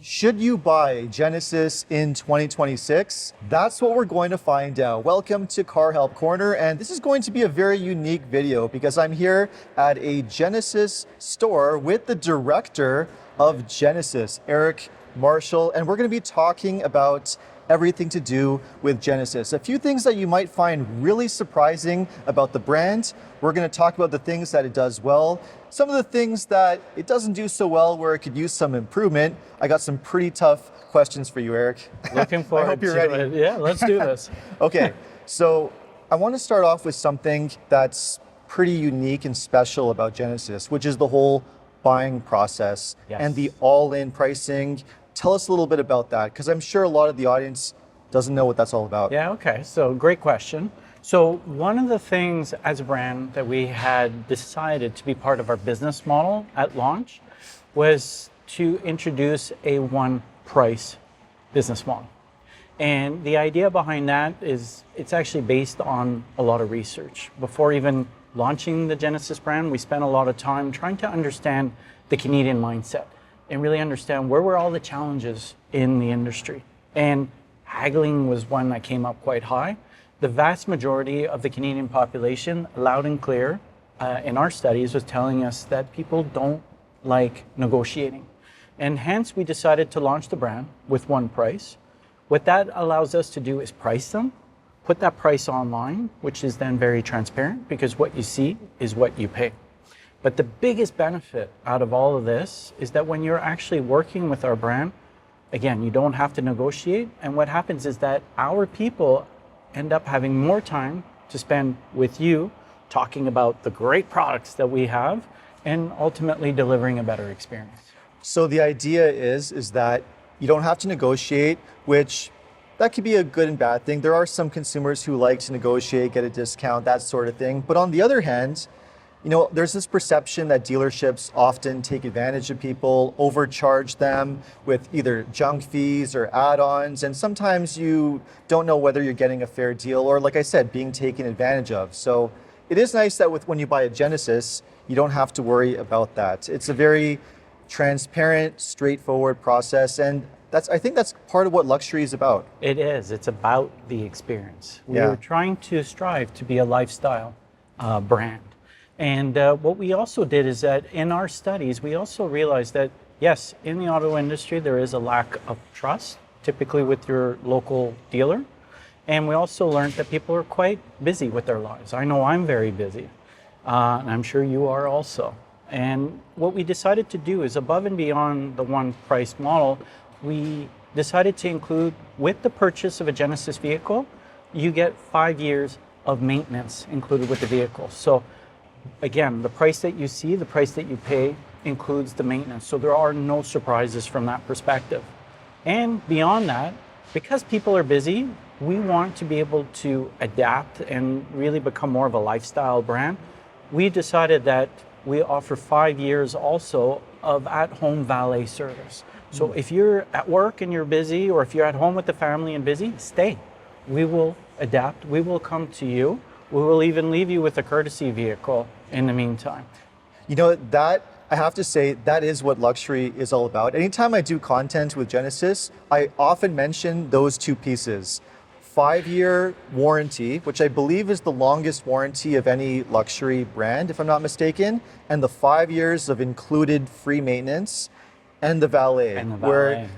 Should you buy a Genesis in 2026? That's what we're going to find out. Welcome to Car Help Corner, and this is going to be a very unique video because I'm here at a Genesis store with the director of Genesis, Eric Marshall, and we're going to be talking about everything to do with Genesis. A few things that you might find really surprising about the brand. We're going to talk about the things that it does well, some of the things that it doesn't do so well where it could use some improvement. I got some pretty tough questions for you, Eric. Looking forward I hope you're to ready. it. Yeah, let's do this. Okay, so I want to start off with something that's pretty unique and special about Genesis, which is the whole buying process and the all-in pricing. Tell us a little bit about that, because I'm sure a lot of the audience doesn't know what that's all about. Yeah, okay. So great question. So one of the things as a brand that we had decided to be part of our business model at launch was to introduce a one price business model. And the idea behind that is it's actually based on a lot of research. Before even launching the Genesis brand, we spent a lot of time trying to understand the Canadian mindset and really understand where were all the challenges in the industry. And haggling was one that came up quite high. The vast majority of the Canadian population, loud and clear, in our studies was telling us that people don't like negotiating. And hence we decided to launch the brand with one price. What that allows us to do is price them, put that price online, which is then very transparent because what you see is what you pay. But the biggest benefit out of all of this is that when you're actually working with our brand, again, you don't have to negotiate. And what happens is that our people end up having more time to spend with you, talking about the great products that we have and ultimately delivering a better experience. So the idea is that you don't have to negotiate, which that could be a good and bad thing. There are some consumers who like to negotiate, get a discount, that sort of thing. But on the other hand, you know, there's this perception that dealerships often take advantage of people, overcharge them with either junk fees or add-ons, and sometimes you don't know whether you're getting a fair deal or, like I said, being taken advantage of. So it is nice that when you buy a Genesis, you don't have to worry about that. It's a very transparent, straightforward process, and I think that's part of what luxury is about. It is. It's about the experience. We're trying to strive to be a lifestyle brand. And what we also did is that in our studies, we also realized that, yes, in the auto industry, there is a lack of trust, typically with your local dealer. And we also learned that people are quite busy with their lives. I know I'm very busy, and I'm sure you are also. And what we decided to do is above and beyond the one price model, we decided to include with the purchase of a Genesis vehicle, you get 5 years of maintenance included with the vehicle. So again, the price that you see, the price that you pay includes the maintenance. So there are no surprises from that perspective. And beyond that, because people are busy, we want to be able to adapt and really become more of a lifestyle brand. We decided that we offer 5 years also of at-home valet service. So if you're at work and you're busy, or if you're at home with the family and busy, stay. We will adapt. We will come to you. We will even leave you with a courtesy vehicle in the meantime. You know, that, I have to say, that is what luxury is all about. Anytime I do content with Genesis, I often mention those two pieces. 5-year warranty, which I believe is the longest warranty of any luxury brand, if I'm not mistaken, and the 5 years of included free maintenance, and the valet, where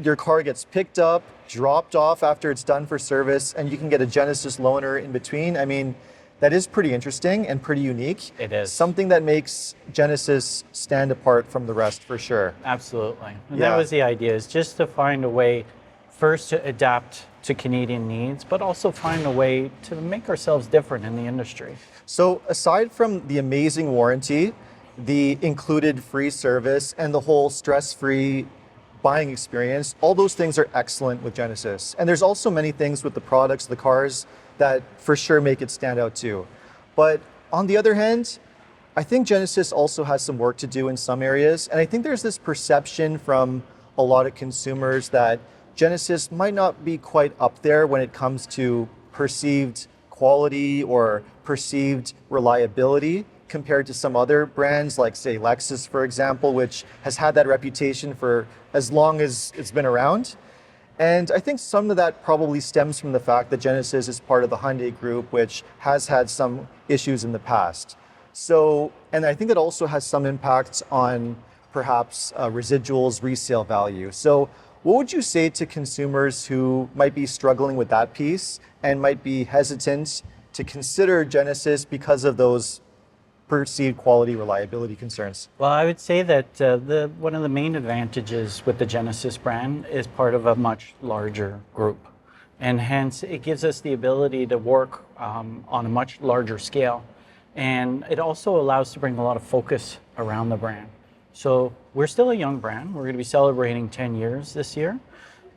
your car gets picked up, dropped off after it's done for service, and you can get a Genesis loaner in between. I mean, that is pretty interesting and pretty unique. It is. Something that makes Genesis stand apart from the rest for sure. Absolutely. And that was the idea, is just to find a way first to adapt to Canadian needs, but also find a way to make ourselves different in the industry. So aside from the amazing warranty, the included free service, and the whole stress-free buying experience, all those things are excellent with Genesis. And there's also many things with the products, the cars, that for sure make it stand out too. But on the other hand, I think Genesis also has some work to do in some areas. And I think there's this perception from a lot of consumers that Genesis might not be quite up there when it comes to perceived quality or perceived reliability. compared to some other brands like, say, Lexus, for example, which has had that reputation for as long as it's been around. And I think some of that probably stems from the fact that Genesis is part of the Hyundai group, which has had some issues in the past. So, and I think it also has some impact on perhaps residuals, resale value. So what would you say to consumers who might be struggling with that piece and might be hesitant to consider Genesis because of those perceived quality reliability concerns? Well, I would say that one of the main advantages with the Genesis brand is part of a much larger group. And hence, it gives us the ability to work on a much larger scale. And it also allows to bring a lot of focus around the brand. So we're still a young brand. We're going to be celebrating 10 years this year.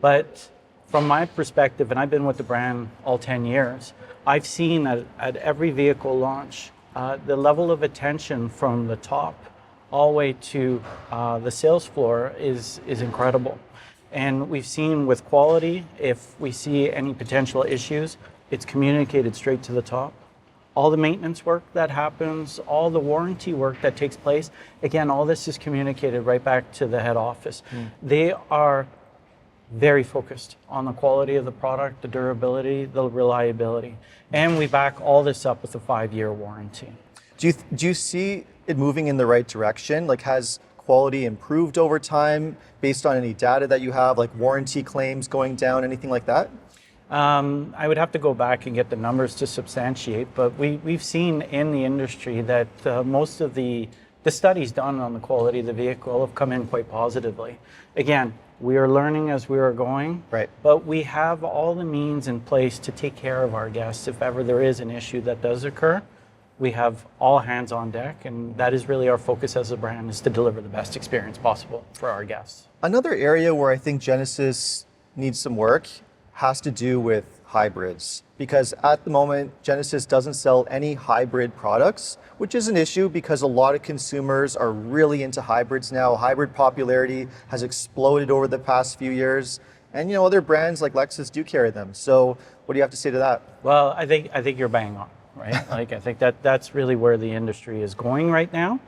But from my perspective, and I've been with the brand all 10 years, I've seen at every vehicle launch, the level of attention from the top all the way to the sales floor is incredible. And we've seen with quality, if we see any potential issues, it's communicated straight to the top. All the maintenance work that happens, all the warranty work that takes place, again, all this is communicated right back to the head office. They are very focused on the quality of the product, the durability, the reliability. And we back all this up with a 5-year warranty. Do you see it moving in the right direction? Like, has quality improved over time based on any data that you have, like warranty claims going down, anything like that? I would have to go back and get the numbers to substantiate, but we've seen in the industry that most of the studies done on the quality of the vehicle have come in quite positively. Again, we are learning as we are going, right, but we have all the means in place to take care of our guests. If ever there is an issue that does occur, we have all hands on deck, and that is really our focus as a brand, is to deliver the best experience possible for our guests. Another area where I think Genesis needs some work has to do with hybrids, because at the moment Genesis doesn't sell any hybrid products, which is an issue because a lot of consumers are really into hybrids now. Hybrid popularity has exploded over the past few years, and other brands like Lexus do carry them. So what do you have to say to that? Well, I think you're bang on, right? Like, I think that's really where the industry is going right now.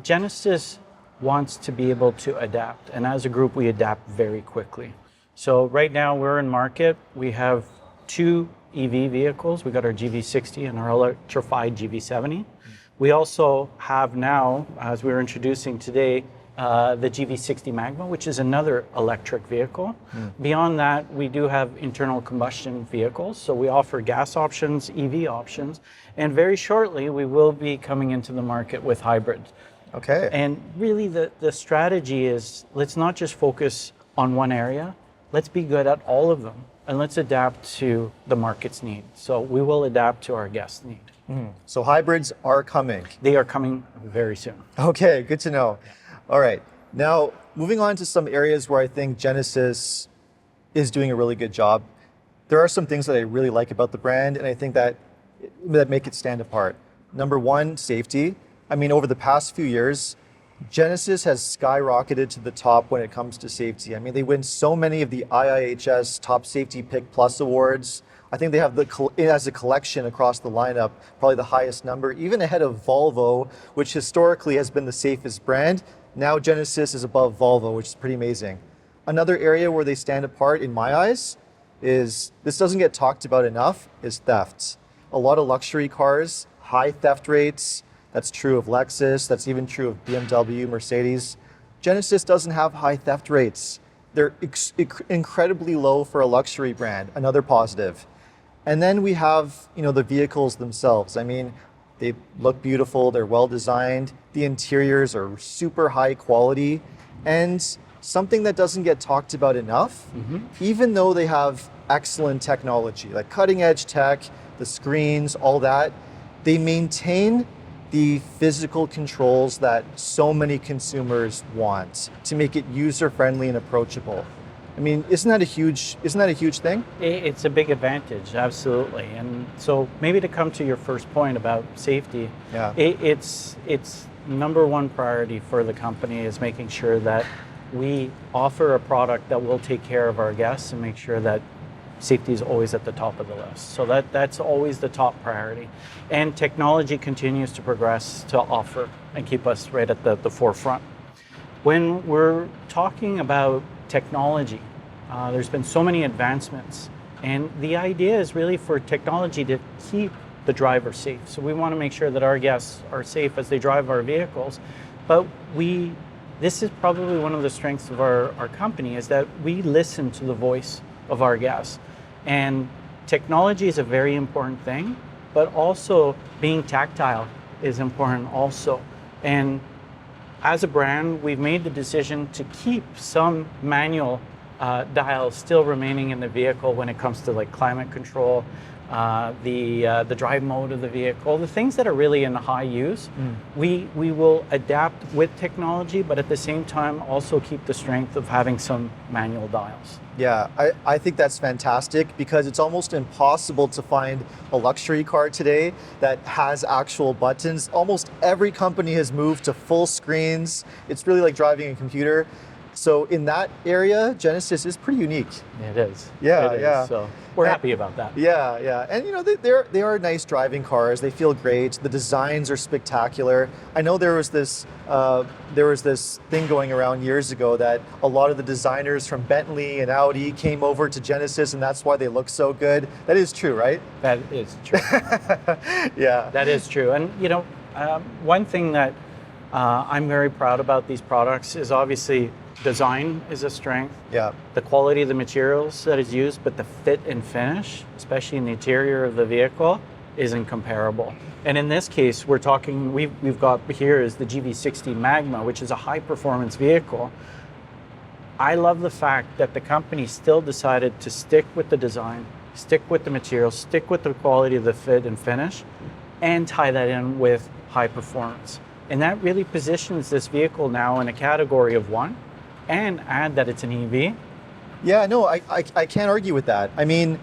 Genesis wants to be able to adapt, and as a group we adapt very quickly. So right now we're in market. We have 2 EV vehicles. We got our GV60 and our electrified GV70. We also have now, as we were introducing today, the GV60 Magma, which is another electric vehicle. Beyond that, we do have internal combustion vehicles. So we offer gas options, EV options, and very shortly we will be coming into the market with hybrids. Okay. And really the strategy is, let's not just focus on one area. Let's be good at all of them, and let's adapt to the market's need. So we will adapt to our guests' need. So hybrids are coming. They are coming very soon. Okay, good to know. All right, now moving on to some areas where I think Genesis is doing a really good job. There are some things that I really like about the brand, and I think that make it stand apart. Number one, safety. I mean, over the past few years, Genesis has skyrocketed to the top when it comes to safety. I mean, they win so many of the IIHS Top Safety Pick Plus awards. I think they have as a collection across the lineup, probably the highest number, even ahead of Volvo, which historically has been the safest brand. Now Genesis is above Volvo, which is pretty amazing. Another area where they stand apart in my eyes is, this doesn't get talked about enough, is theft. A lot of luxury cars, high theft rates. That's true of Lexus. That's even true of BMW, Mercedes. Genesis doesn't have high theft rates. They're incredibly low for a luxury brand, another positive. And then we have, the vehicles themselves. I mean, they look beautiful, they're well designed, the interiors are super high quality, and something that doesn't get talked about enough, even though they have excellent technology, like cutting edge tech, the screens, all that, they maintain the physical controls that so many consumers want to make it user-friendly and approachable. I mean, isn't that a huge thing? It's a big advantage, absolutely. And so maybe to come to your first point about safety, it's number one priority for the company is making sure that we offer a product that will take care of our guests and make sure that safety is always at the top of the list. So that's always the top priority. And technology continues to progress to offer and keep us right at the forefront. When we're talking about technology, there's been so many advancements, and the idea is really for technology to keep the driver safe. So we want to make sure that our guests are safe as they drive our vehicles, but this is probably one of the strengths of our company, is that we listen to the voice of our guests. And technology is a very important thing, but also being tactile is important also. And as a brand, we've made the decision to keep some manual dials still remaining in the vehicle when it comes to like climate control, the drive mode of the vehicle, the things that are really in high use. We will adapt with technology, but at the same time also keep the strength of having some manual dials. Yeah, I think that's fantastic, because it's almost impossible to find a luxury car today that has actual buttons. Almost every company has moved to full screens. It's really like driving a computer. So in that area, Genesis is pretty unique. It is. Yeah, it is. yeah. So we're happy about that. Yeah, yeah. And you know, they are nice driving cars. They feel great. The designs are spectacular. I know there was this thing going around years ago that a lot of the designers from Bentley and Audi came over to Genesis, and that's why they look so good. That is true, right? That is true. Yeah. That is true. And you know, one thing that I'm very proud about these products is obviously design is a strength. Yeah. The quality of the materials that is used, but the fit and finish, especially in the interior of the vehicle, is incomparable. And in this case, we're talking, we've got here is the GV60 Magma, which is a high performance vehicle. I love the fact that the company still decided to stick with the design, stick with the materials, stick with the quality of the fit and finish, and tie that in with high performance. And that really positions this vehicle now in a category of one, and add that it's an EV. Yeah, no, I can't argue with that. I mean,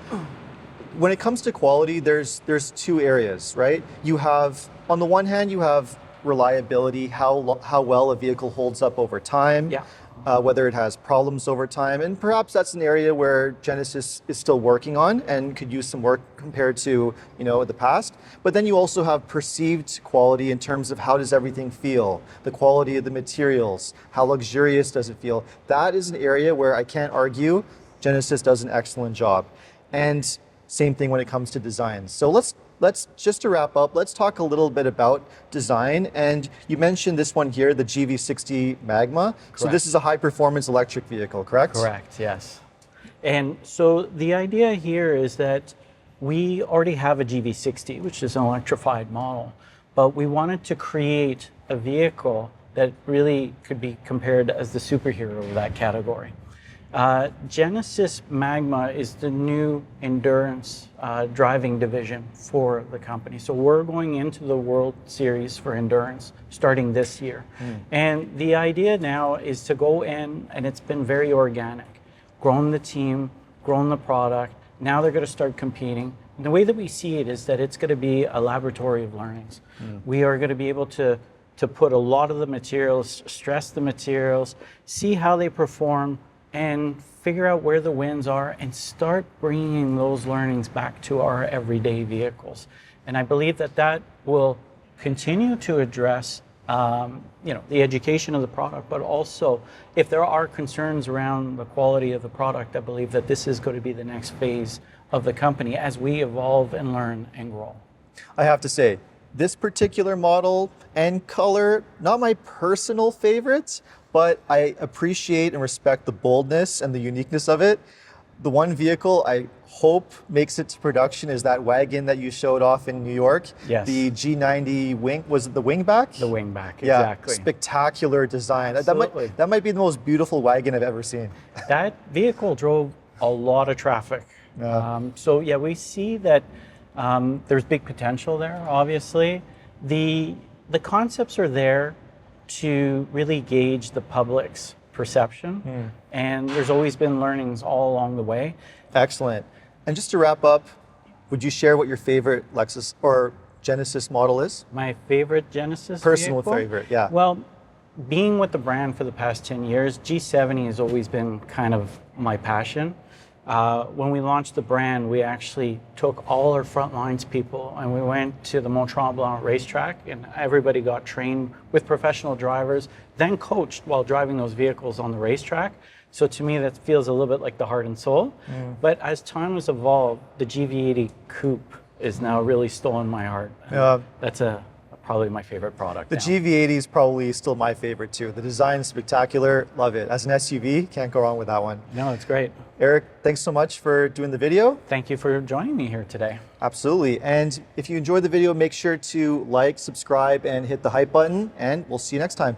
when it comes to quality, there's two areas, right? You have, on the one hand, you have reliability, how well a vehicle holds up over time. Yeah. Whether it has problems over time, and perhaps that's an area where Genesis is still working on and could use some work compared to the past. But then you also have perceived quality in terms of how does everything feel, the quality of the materials, how luxurious does it feel. That is an area where I can't argue Genesis does an excellent job. And same thing when it comes to design. So let's just to wrap up, let's talk a little bit about design. And you mentioned this one here, the GV60 Magma. Correct. So this is a high performance electric vehicle, correct? Correct, yes. And so the idea here is that we already have a GV60, which is an electrified model, but we wanted to create a vehicle that really could be compared as the superhero of that category. Genesis Magma is the new endurance driving division for the company. So we're going into the World Series for endurance starting this year. And the idea now is to go in, and it's been very organic, grown the team, grown the product. Now they're going to start competing. And the way that we see it is that it's going to be a laboratory of learnings. We are going to be able to put a lot of the materials, stress the materials, see how they perform, and figure out where the wins are and start bringing those learnings back to our everyday vehicles. And I believe that that will continue to address the education of the product, but also if there are concerns around the quality of the product, I believe that this is going to be the next phase of the company as we evolve and learn and grow. I have to say, this particular model and color, not my personal favorites, but I appreciate and respect the boldness and the uniqueness of it. The one vehicle I hope makes it to production is that wagon that you showed off in New York. Yes. The G90 wing, was it the wingback? The wingback, Yeah, exactly. Spectacular design. Absolutely. That might be the most beautiful wagon I've ever seen. That vehicle drove a lot of traffic. Yeah. So yeah, we see that there's big potential there, obviously. The concepts are there to really gauge the public's perception. And there's always been learnings all along the way. Excellent. And just to wrap up, would you share what your favorite Lexus or Genesis model is? My favorite Genesis Personal vehicle? favorite, yeah. Well, being with the brand for the past 10 years, G70 has always been kind of my passion. When we launched the brand, we actually took all our frontlines people and we went to the Mont Tremblant racetrack, and everybody got trained with professional drivers, then coached while driving those vehicles on the racetrack. So to me, that feels a little bit like the heart and soul. But as time has evolved, the GV80 Coupe is now really stolen my heart. That's probably my favorite product. The now. GV80 is probably still my favorite too. The design is spectacular, love it. As an SUV, can't go wrong with that one. No, it's great. Eric, thanks so much for doing the video. Thank you for joining me here today. Absolutely. And if you enjoyed the video, make sure to like, subscribe, and hit the hype button, and we'll see you next time.